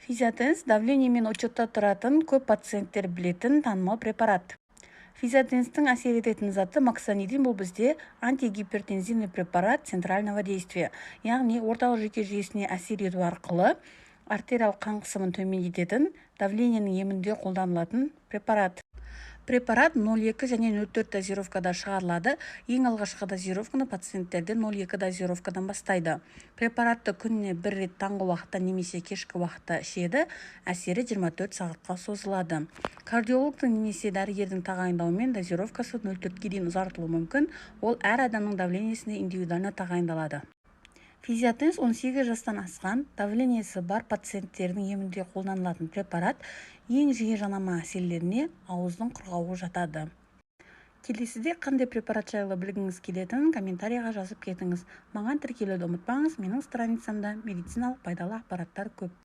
Физиотенс давление мен учетта тұратын көп пациенттер білетін танымал препарат. Физиотенстің әсер ететін заты максанидин. Бұл бізде антигипертензивный препарат центрального действия, яғни орталық жүйке жүйесіне әсер ету арқылы артериялық қан қысымын төмендететін, давлениенің емінде қолданылатын препарат. Препарат 0,2 және 0,4 дозировкада шығарылады. Ең алғашқы дозировканы пациенттерде 0,2 дозировкадан бастайды. Препаратты күніне бір рет таңғы уақытта немесе кешкі уақытта ішеді. Әсері 24 сағатқа созылады. Кардиологтың немесе дәрігердің тағайындауымен дозировкасы 0,4-ге дейін ұзартылуы мүмкін. Ол әр адамның давлениесіне индивидуально тағайындалады. Физиотенс 18 жастан асқан, давлениесі бар пациенттердің емінде қолданылатын препарат. Ең жиі жанама әсерлеріне ауыздың құрғауы жатады. Келесіде қандай препарат жайлы білгіңіз келетінін комментарийға жазып кетіңіз. Маған тіркелуді ұмытпаңыз. Менің страницамда медициналық пайдалы ақпараттар көп.